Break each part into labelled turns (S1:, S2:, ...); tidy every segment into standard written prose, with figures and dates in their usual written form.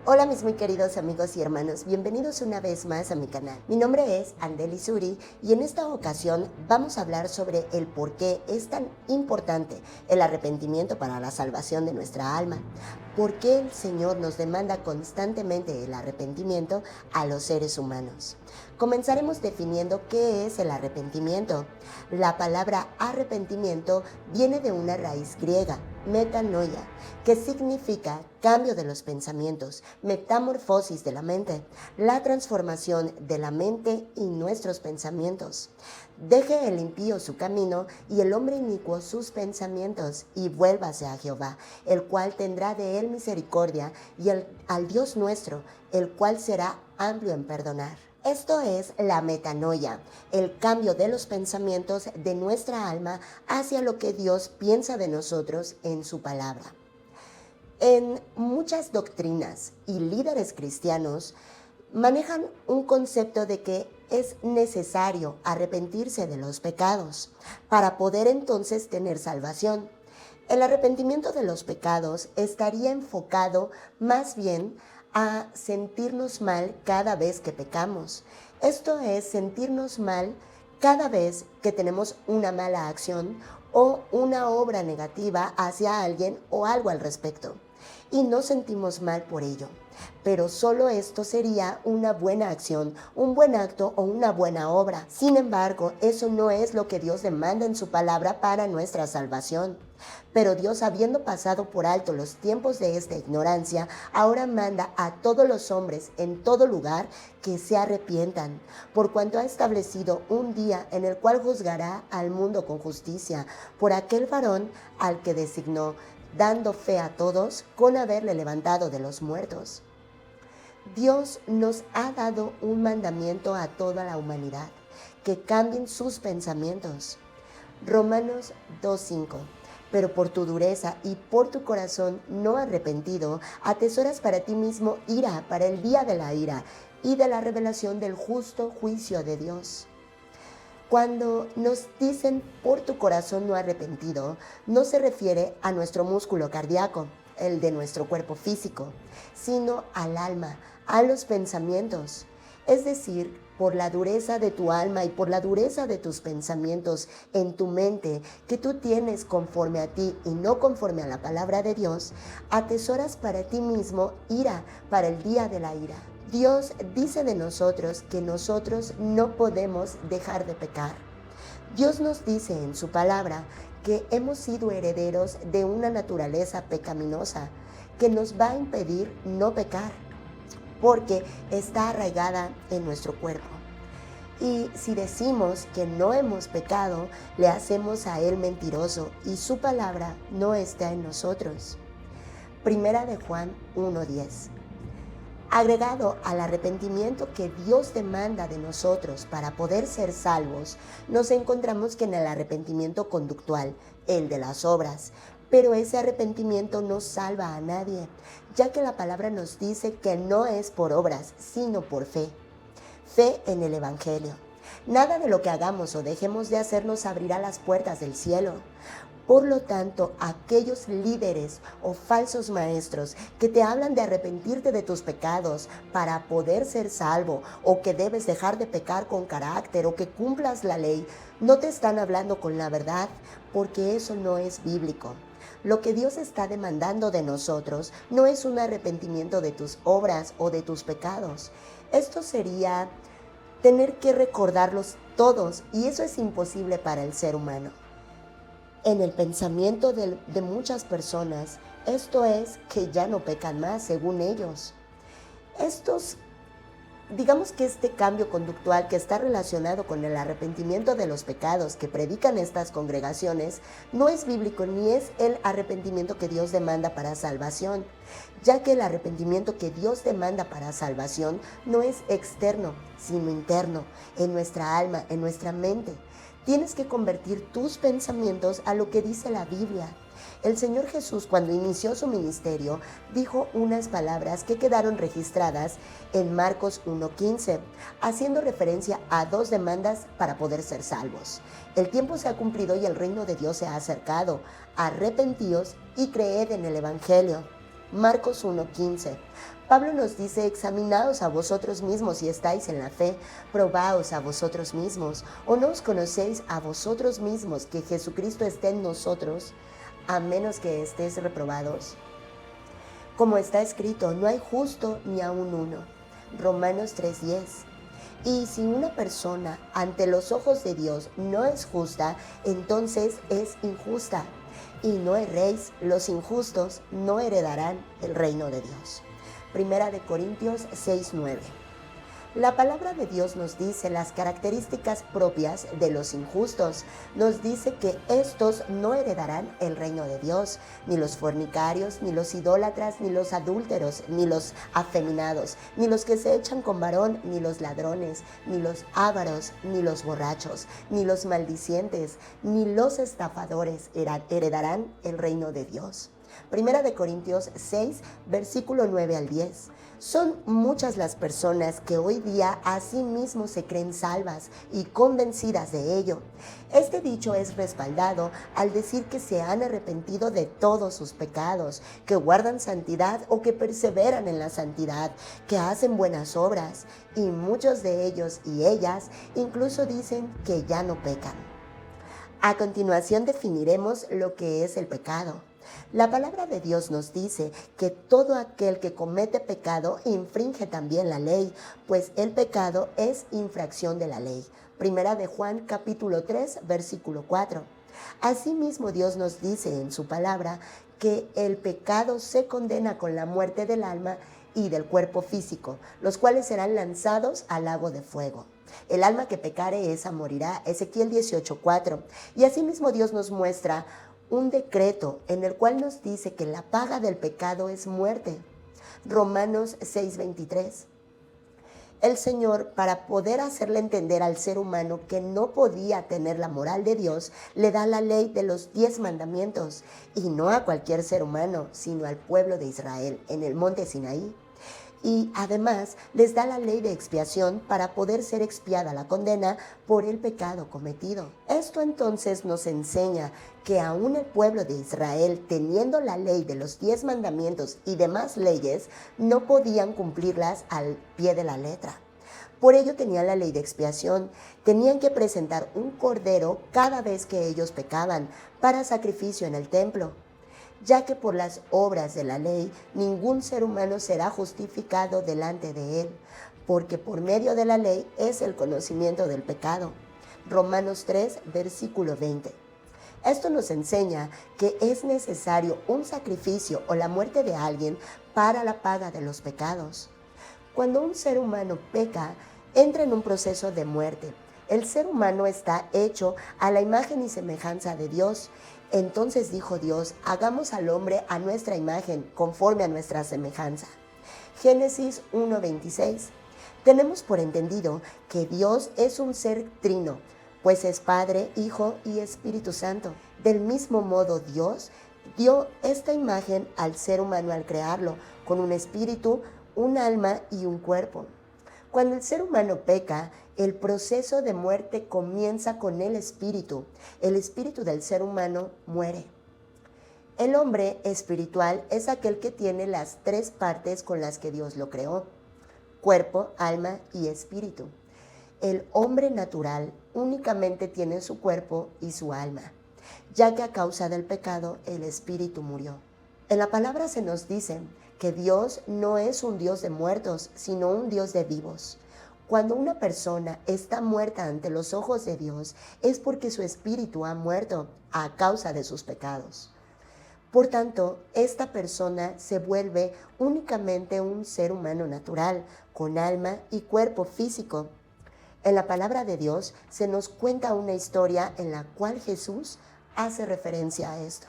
S1: Hola mis muy queridos amigos y hermanos, bienvenidos una vez más a mi canal. Mi nombre es Andeli Suri y en esta ocasión vamos a hablar sobre el por qué es tan importante el arrepentimiento para la salvación de nuestra alma. ¿Por qué el Señor nos demanda constantemente el arrepentimiento a los seres humanos? Comenzaremos definiendo qué es el arrepentimiento. La palabra arrepentimiento viene de una raíz griega, metanoia, que significa cambio de los pensamientos, metamorfosis de la mente, la transformación de la mente y nuestros pensamientos. Deje el impío su camino y el hombre inicuo sus pensamientos, y vuélvase a Jehová, el cual tendrá de él misericordia, y al Dios nuestro, el cual será amplio en perdonar. Esto es la metanoia, el cambio de los pensamientos de nuestra alma hacia lo que Dios piensa de nosotros en su palabra. En muchas doctrinas y líderes cristianos manejan un concepto de que es necesario arrepentirse de los pecados para poder entonces tener salvación. El arrepentimiento de los pecados estaría enfocado más bien a sentirnos mal cada vez que pecamos. Esto es sentirnos mal cada vez que tenemos una mala acción o una obra negativa hacia alguien o algo al respecto. Y no sentimos mal por ello. Pero solo esto sería una buena acción, un buen acto o una buena obra. Sin embargo, eso no es lo que Dios demanda en su palabra para nuestra salvación. Pero Dios, habiendo pasado por alto los tiempos de esta ignorancia, ahora manda a todos los hombres en todo lugar que se arrepientan, por cuanto ha establecido un día en el cual juzgará al mundo con justicia, por aquel varón al que designó, dando fe a todos con haberle levantado de los muertos. Dios nos ha dado un mandamiento a toda la humanidad, que cambien sus pensamientos. Romanos 2:5. Pero por tu dureza y por tu corazón no arrepentido, atesoras para ti mismo ira para el día de la ira y de la revelación del justo juicio de Dios. Cuando nos dicen por tu corazón no arrepentido, no se refiere a nuestro músculo cardíaco, el de nuestro cuerpo físico, sino al alma, a los pensamientos. Es decir, por la dureza de tu alma y por la dureza de tus pensamientos en tu mente que tú tienes conforme a ti y no conforme a la palabra de Dios, atesoras para ti mismo ira para el día de la ira. Dios dice de nosotros que nosotros no podemos dejar de pecar. Dios nos dice en su palabra que hemos sido herederos de una naturaleza pecaminosa que nos va a impedir no pecar, porque está arraigada en nuestro cuerpo. Y si decimos que no hemos pecado, le hacemos a Él mentiroso y su palabra no está en nosotros. Primera de Juan 1:10. Agregado al arrepentimiento que Dios demanda de nosotros para poder ser salvos, nos encontramos que en el arrepentimiento conductual, el de las obras, pero ese arrepentimiento no salva a nadie, ya que la palabra nos dice que no es por obras, sino por fe. Fe en el Evangelio. Nada de lo que hagamos o dejemos de hacer nos abrirá las puertas del cielo. Por lo tanto, aquellos líderes o falsos maestros que te hablan de arrepentirte de tus pecados para poder ser salvo, o que debes dejar de pecar con carácter, o que cumplas la ley, no te están hablando con la verdad, porque eso no es bíblico. Lo que Dios está demandando de nosotros no es un arrepentimiento de tus obras o de tus pecados. Esto sería tener que recordarlos todos, y eso es imposible para el ser humano. En el pensamiento de muchas personas, esto es que ya no pecan más, según ellos. Digamos que este cambio conductual que está relacionado con el arrepentimiento de los pecados que predican estas congregaciones no es bíblico ni es el arrepentimiento que Dios demanda para salvación, ya que el arrepentimiento que Dios demanda para salvación no es externo, sino interno, en nuestra alma, en nuestra mente. Tienes que convertir tus pensamientos a lo que dice la Biblia. El Señor Jesús, cuando inició su ministerio, dijo unas palabras que quedaron registradas en Marcos 1:15, haciendo referencia a dos demandas para poder ser salvos. El tiempo se ha cumplido y el reino de Dios se ha acercado. Arrepentíos y creed en el Evangelio. Marcos 1:15. Pablo nos dice: examinaos a vosotros mismos si estáis en la fe, probaos a vosotros mismos, o no os conocéis a vosotros mismos que Jesucristo esté en nosotros, a menos que estéis reprobados. Como está escrito, no hay justo ni aun uno. Romanos 3:10. Y si una persona ante los ojos de Dios no es justa, entonces es injusta. Y no erréis, los injustos no heredarán el reino de Dios. Primera de Corintios 6:9. La palabra de Dios nos dice las características propias de los injustos. Nos dice que estos no heredarán el reino de Dios, ni los fornicarios, ni los idólatras, ni los adúlteros, ni los afeminados, ni los que se echan con varón, ni los ladrones, ni los ávaros, ni los borrachos, ni los maldicientes, ni los estafadores heredarán el reino de Dios. Primera de Corintios 6, versículo 9 al 10. Son muchas las personas que hoy día a sí mismos se creen salvas y convencidas de ello. Este dicho es respaldado al decir que se han arrepentido de todos sus pecados, que guardan santidad o que perseveran en la santidad, que hacen buenas obras, y muchos de ellos y ellas incluso dicen que ya no pecan. A continuación definiremos lo que es el pecado. La palabra de Dios nos dice que todo aquel que comete pecado infringe también la ley, pues el pecado es infracción de la ley. Primera de Juan capítulo 3, versículo 4. Asimismo, Dios nos dice en su palabra que el pecado se condena con la muerte del alma y del cuerpo físico, los cuales serán lanzados al lago de fuego. El alma que pecare, esa morirá. Ezequiel 18:4. Y asimismo Dios nos muestra un decreto en el cual nos dice que la paga del pecado es muerte. Romanos 6:23. El Señor, para poder hacerle entender al ser humano que no podía tener la moral de Dios, le da la ley de los 10 mandamientos, y no a cualquier ser humano, sino al pueblo de Israel en el monte Sinaí. Y además les da la ley de expiación para poder ser expiada la condena por el pecado cometido. Esto entonces nos enseña que aún el pueblo de Israel, teniendo la ley de los 10 mandamientos y demás leyes, no podían cumplirlas al pie de la letra. Por ello tenían la ley de expiación. Tenían que presentar un cordero cada vez que ellos pecaban para sacrificio en el templo, ya que por las obras de la ley ningún ser humano será justificado delante de él, porque por medio de la ley es el conocimiento del pecado. Romanos 3, versículo 20. Esto nos enseña que es necesario un sacrificio o la muerte de alguien para la paga de los pecados. Cuando un ser humano peca, entra en un proceso de muerte. El ser humano está hecho a la imagen y semejanza de Dios. Entonces dijo Dios: hagamos al hombre a nuestra imagen, conforme a nuestra semejanza. Génesis 1:26. Tenemos por entendido que Dios es un ser trino, pues es Padre, Hijo y Espíritu Santo. Del mismo modo, Dios dio esta imagen al ser humano al crearlo, con un espíritu, un alma y un cuerpo. Cuando el ser humano peca, el proceso de muerte comienza con el espíritu. El espíritu del ser humano muere. El hombre espiritual es aquel que tiene las 3 partes con las que Dios lo creó: cuerpo, alma y espíritu. El hombre natural únicamente tiene su cuerpo y su alma, ya que a causa del pecado el espíritu murió. En la palabra se nos dice que Dios no es un Dios de muertos, sino un Dios de vivos. Cuando una persona está muerta ante los ojos de Dios, es porque su espíritu ha muerto a causa de sus pecados. Por tanto, esta persona se vuelve únicamente un ser humano natural, con alma y cuerpo físico. En la palabra de Dios se nos cuenta una historia en la cual Jesús hace referencia a esto.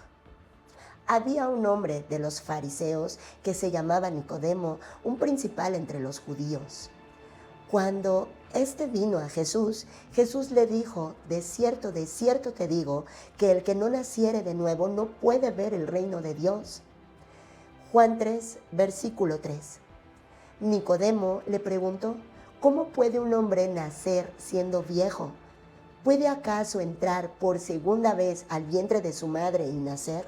S1: Había un hombre de los fariseos que se llamaba Nicodemo, un principal entre los judíos. Cuando éste vino a Jesús, Jesús le dijo: de cierto te digo, que el que no naciere de nuevo no puede ver el reino de Dios. Juan 3, versículo 3. Nicodemo le preguntó: ¿cómo puede un hombre nacer siendo viejo? ¿Puede acaso entrar por segunda vez al vientre de su madre y nacer?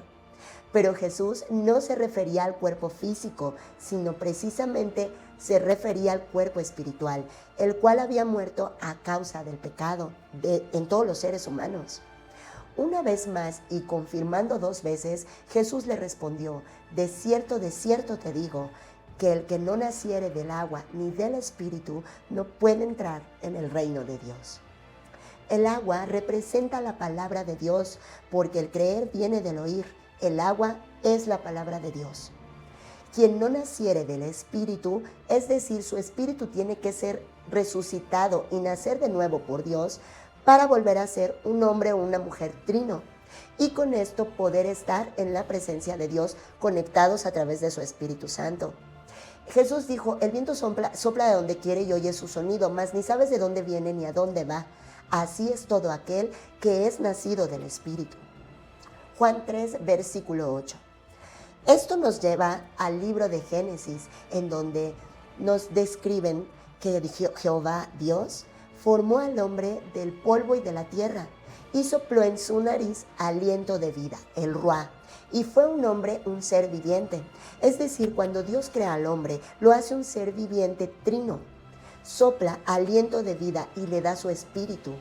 S1: Pero Jesús no se refería al cuerpo físico, sino precisamente se refería al cuerpo espiritual, el cual había muerto a causa del pecado en todos los seres humanos. Una vez más y confirmando 2 veces, Jesús le respondió: de cierto te digo, que el que no naciere del agua ni del espíritu no puede entrar en el reino de Dios. El agua representa la palabra de Dios, porque el creer viene del oír. El agua es la palabra de Dios. Quien no naciere del espíritu, es decir, su espíritu tiene que ser resucitado y nacer de nuevo por Dios para volver a ser un hombre o una mujer trino, y con esto poder estar en la presencia de Dios conectados a través de su Espíritu Santo. Jesús dijo: el viento sopla de donde quiere y oye su sonido, mas ni sabes de dónde viene ni a dónde va. Así es todo aquel que es nacido del Espíritu. Juan 3, versículo 8. Esto nos lleva al libro de Génesis, en donde nos describen que Jehová Dios formó al hombre del polvo y de la tierra y sopló en su nariz aliento de vida, el ruá, y fue un hombre un ser viviente. Es decir, cuando Dios crea al hombre, lo hace un ser viviente trino. Sopla aliento de vida y le da su espíritu.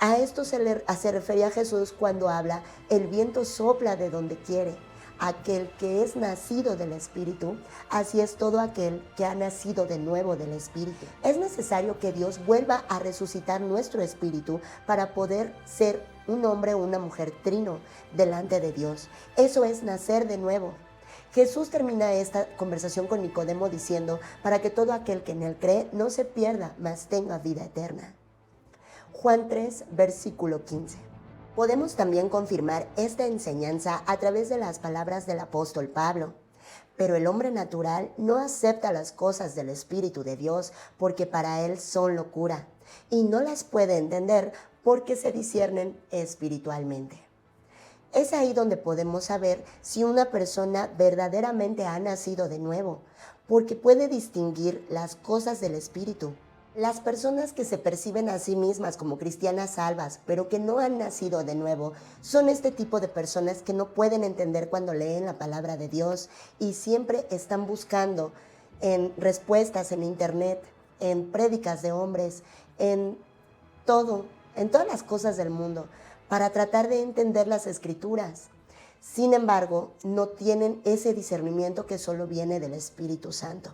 S1: A esto se refería Jesús cuando habla: el viento sopla de donde quiere. Aquel que es nacido del Espíritu, así es todo aquel que ha nacido de nuevo del Espíritu. Es necesario que Dios vuelva a resucitar nuestro espíritu para poder ser un hombre o una mujer trino delante de Dios. Eso es nacer de nuevo. Jesús termina esta conversación con Nicodemo diciendo: para que todo aquel que en él cree no se pierda, mas tenga vida eterna. Juan 3, versículo 15. Podemos también confirmar esta enseñanza a través de las palabras del apóstol Pablo. Pero el hombre natural no acepta las cosas del Espíritu de Dios, porque para él son locura, y no las puede entender porque se disciernen espiritualmente. Es ahí donde podemos saber si una persona verdaderamente ha nacido de nuevo, porque puede distinguir las cosas del Espíritu. Las personas que se perciben a sí mismas como cristianas salvas, pero que no han nacido de nuevo, son este tipo de personas que no pueden entender cuando leen la palabra de Dios y siempre están buscando en respuestas en internet, en prédicas de hombres, en todas las cosas del mundo, para tratar de entender las Escrituras. Sin embargo, no tienen ese discernimiento que solo viene del Espíritu Santo.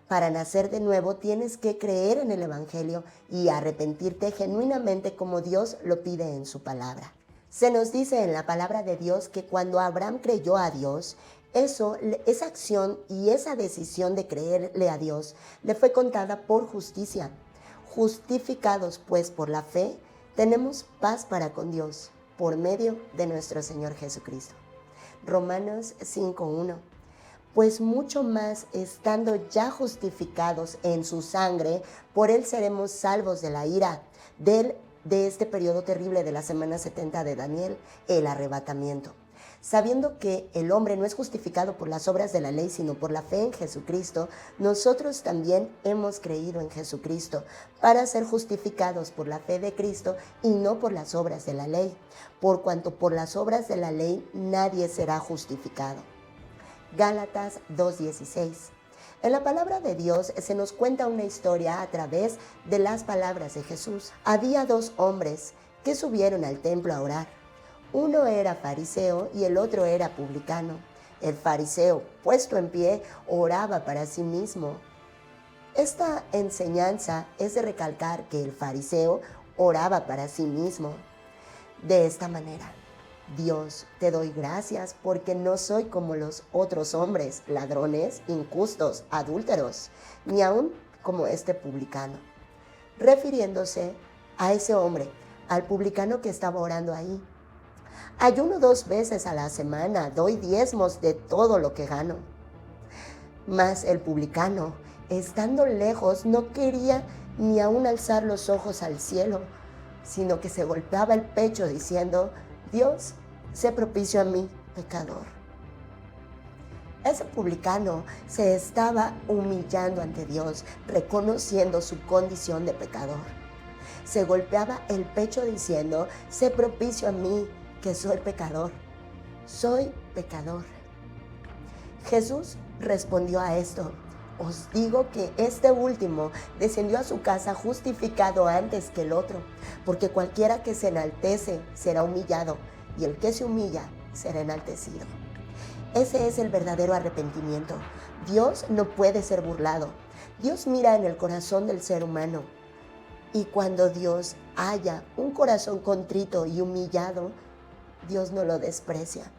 S1: Para nacer de nuevo tienes que creer en el Evangelio y arrepentirte genuinamente como Dios lo pide en su palabra. Se nos dice en la palabra de Dios que cuando Abraham creyó a Dios, esa acción y esa decisión de creerle a Dios le fue contada por justicia. Justificados pues por la fe, tenemos paz para con Dios por medio de nuestro Señor Jesucristo. Romanos 5:1. Pues mucho más, estando ya justificados en su sangre, por él seremos salvos de la ira, de este periodo terrible de la semana 70 de Daniel, el arrebatamiento. Sabiendo que el hombre no es justificado por las obras de la ley, sino por la fe en Jesucristo, nosotros también hemos creído en Jesucristo para ser justificados por la fe de Cristo y no por las obras de la ley, por cuanto por las obras de la ley nadie será justificado. Gálatas 2:16. En la palabra de Dios se nos cuenta una historia a través de las palabras de Jesús. Había 2 hombres que subieron al templo a orar. Uno era fariseo y el otro era publicano. El fariseo, puesto en pie, oraba para sí mismo. Esta enseñanza es de recalcar que el fariseo oraba para sí mismo de esta manera: Dios, te doy gracias porque no soy como los otros hombres, ladrones, injustos, adúlteros, ni aún como este publicano. Refiriéndose a ese hombre, al publicano que estaba orando ahí. Ayuno 2 veces a la semana, doy diezmos de todo lo que gano. Mas el publicano, estando lejos, no quería ni aún alzar los ojos al cielo, sino que se golpeaba el pecho diciendo: Dios, sé propicio a mí, pecador. Ese publicano se estaba humillando ante Dios, reconociendo su condición de pecador. Se golpeaba el pecho diciendo: sé propicio a mí, que soy pecador. Soy pecador. Jesús respondió a esto: os digo que este último descendió a su casa justificado antes que el otro, porque cualquiera que se enaltece será humillado, y el que se humilla será enaltecido. Ese es el verdadero arrepentimiento. Dios no puede ser burlado. Dios mira en el corazón del ser humano, y cuando Dios halla un corazón contrito y humillado, Dios no lo desprecia.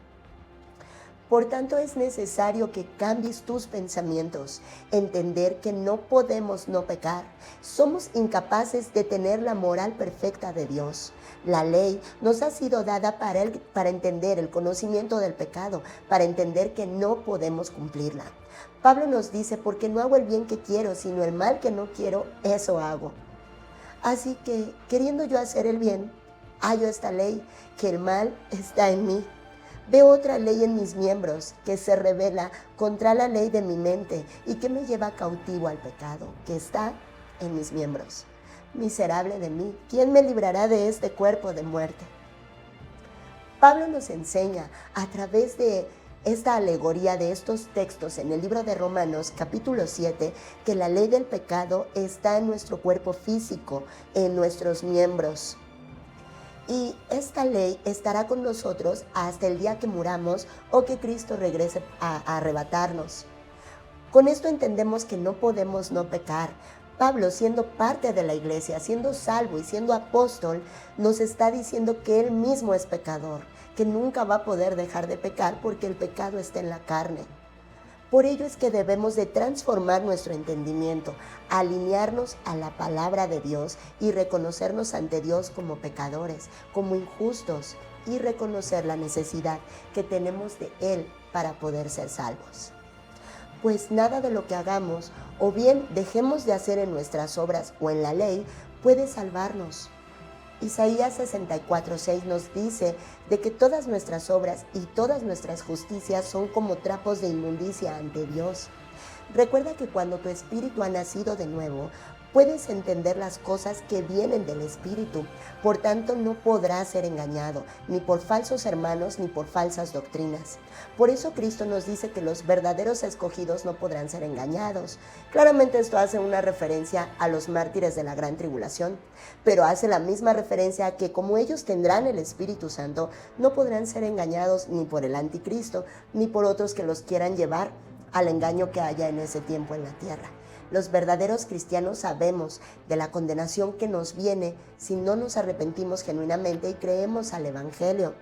S1: Por tanto, es necesario que cambies tus pensamientos, entender que no podemos no pecar. Somos incapaces de tener la moral perfecta de Dios. La ley nos ha sido dada para entender el conocimiento del pecado, para entender que no podemos cumplirla. Pablo nos dice: porque no hago el bien que quiero, sino el mal que no quiero, eso hago. Así que, queriendo yo hacer el bien, hallo esta ley, que el mal está en mí. Veo otra ley en mis miembros, que se revela contra la ley de mi mente y que me lleva cautivo al pecado, que está en mis miembros. Miserable de mí, ¿quién me librará de este cuerpo de muerte? Pablo nos enseña a través de esta alegoría de estos textos en el libro de Romanos, capítulo 7, que la ley del pecado está en nuestro cuerpo físico, en nuestros miembros. Y esta ley estará con nosotros hasta el día que muramos o que Cristo regrese a arrebatarnos. Con esto entendemos que no podemos no pecar. Pablo, siendo parte de la iglesia, siendo salvo y siendo apóstol, nos está diciendo que él mismo es pecador, que nunca va a poder dejar de pecar porque el pecado está en la carne. Por ello es que debemos de transformar nuestro entendimiento, alinearnos a la palabra de Dios y reconocernos ante Dios como pecadores, como injustos, y reconocer la necesidad que tenemos de Él para poder ser salvos. Pues nada de lo que hagamos o bien dejemos de hacer en nuestras obras o en la ley puede salvarnos. Isaías 64:6 nos dice de que todas nuestras obras y todas nuestras justicias son como trapos de inmundicia ante Dios. Recuerda que cuando tu espíritu ha nacido de nuevo, puedes entender las cosas que vienen del espíritu. Por tanto, no podrás ser engañado, ni por falsos hermanos, ni por falsas doctrinas. Por eso Cristo nos dice que los verdaderos escogidos no podrán ser engañados. Claramente esto hace una referencia a los mártires de la gran tribulación, pero hace la misma referencia a que como ellos tendrán el Espíritu Santo, no podrán ser engañados ni por el anticristo, ni por otros que los quieran llevar al engaño que haya en ese tiempo en la tierra. Los verdaderos cristianos sabemos de la condenación que nos viene si no nos arrepentimos genuinamente y creemos al Evangelio.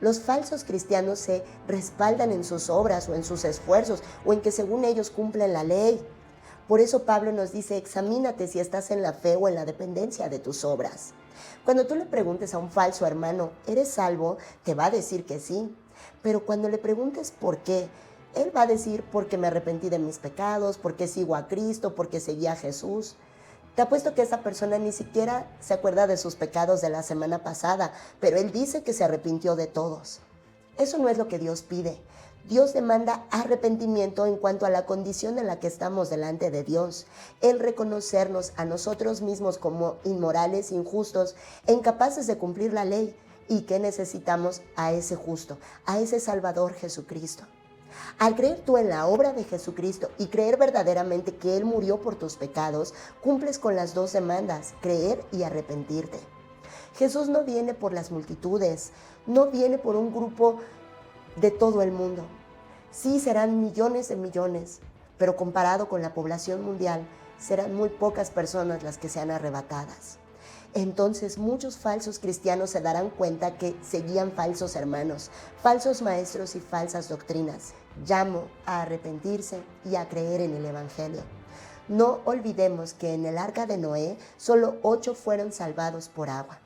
S1: Los falsos cristianos se respaldan en sus obras o en sus esfuerzos o en que según ellos cumplen la ley. Por eso Pablo nos dice: examínate si estás en la fe o en la dependencia de tus obras. Cuando tú le preguntes a un falso hermano, ¿eres salvo?, te va a decir que sí. Pero cuando le preguntes por qué, él va a decir: porque me arrepentí de mis pecados, porque sigo a Cristo, porque seguí a Jesús. Te apuesto que esa persona ni siquiera se acuerda de sus pecados de la semana pasada, pero él dice que se arrepintió de todos. Eso no es lo que Dios pide. Dios demanda arrepentimiento en cuanto a la condición en la que estamos delante de Dios. El reconocernos a nosotros mismos como inmorales, injustos e incapaces de cumplir la ley, y que necesitamos a ese justo, a ese Salvador Jesucristo. Al creer tú en la obra de Jesucristo y creer verdaderamente que Él murió por tus pecados, cumples con las dos demandas: creer y arrepentirte. Jesús no viene por las multitudes, no viene por un grupo de todo el mundo. Sí, serán millones de millones, pero comparado con la población mundial, serán muy pocas personas las que sean arrebatadas. Entonces muchos falsos cristianos se darán cuenta que seguían falsos hermanos, falsos maestros y falsas doctrinas. Llamo a arrepentirse y a creer en el Evangelio. No olvidemos que en el arca de Noé solo 8 fueron salvados por agua.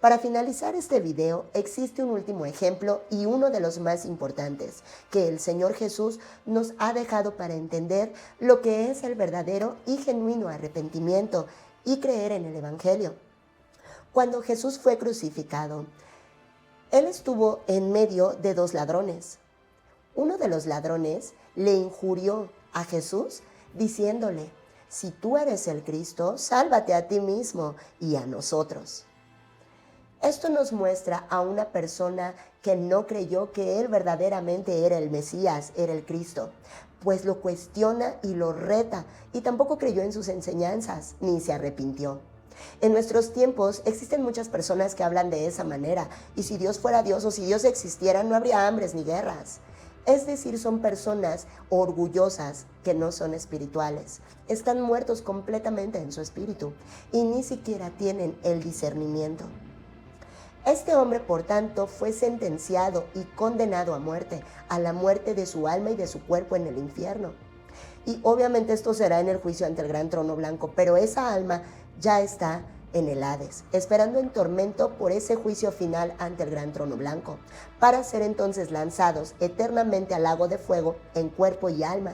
S1: Para finalizar este video, existe un último ejemplo y uno de los más importantes que el Señor Jesús nos ha dejado para entender lo que es el verdadero y genuino arrepentimiento y creer en el Evangelio. Cuando Jesús fue crucificado, Él estuvo en medio de 2 ladrones. Uno de los ladrones le injurió a Jesús diciéndole: si tú eres el Cristo, sálvate a ti mismo y a nosotros. Esto nos muestra a una persona que no creyó que él verdaderamente era el Mesías, era el Cristo, pues lo cuestiona y lo reta, y tampoco creyó en sus enseñanzas, ni se arrepintió. En nuestros tiempos existen muchas personas que hablan de esa manera, y si Dios fuera Dios o si Dios existiera, no habría hambres ni guerras. Es decir, son personas orgullosas que no son espirituales. Están muertos completamente en su espíritu y ni siquiera tienen el discernimiento. Este hombre, por tanto, fue sentenciado y condenado a la muerte de su alma y de su cuerpo en el infierno. Y obviamente esto será en el juicio ante el gran trono blanco, pero esa alma ya está en el Hades, esperando en tormento por ese juicio final ante el gran trono blanco, para ser entonces lanzados eternamente al lago de fuego en cuerpo y alma.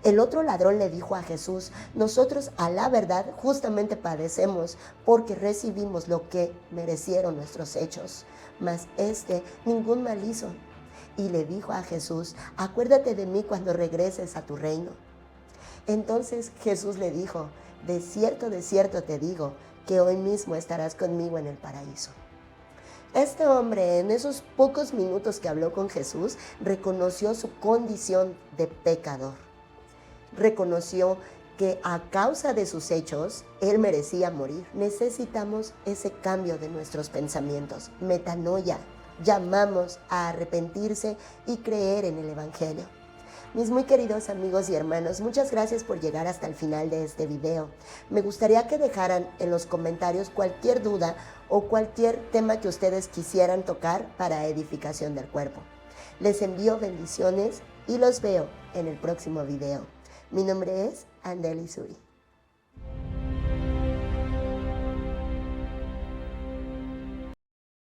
S1: El otro ladrón le dijo a Jesús: nosotros a la verdad justamente padecemos porque recibimos lo que merecieron nuestros hechos, mas este ningún mal hizo. Y le dijo a Jesús: acuérdate de mí cuando regreses a tu reino. Entonces Jesús le dijo: de cierto te digo, que hoy mismo estarás conmigo en el paraíso. Este hombre, en esos pocos minutos que habló con Jesús, reconoció su condición de pecador. Reconoció que a causa de sus hechos, él merecía morir. Necesitamos ese cambio de nuestros pensamientos, metanoia. Llamamos a arrepentirse y creer en el Evangelio. Mis muy queridos amigos y hermanos, muchas gracias por llegar hasta el final de este video. Me gustaría que dejaran en los comentarios cualquier duda o cualquier tema que ustedes quisieran tocar para edificación del cuerpo. Les envío bendiciones y los veo en el próximo video. Mi nombre es Andely Suri.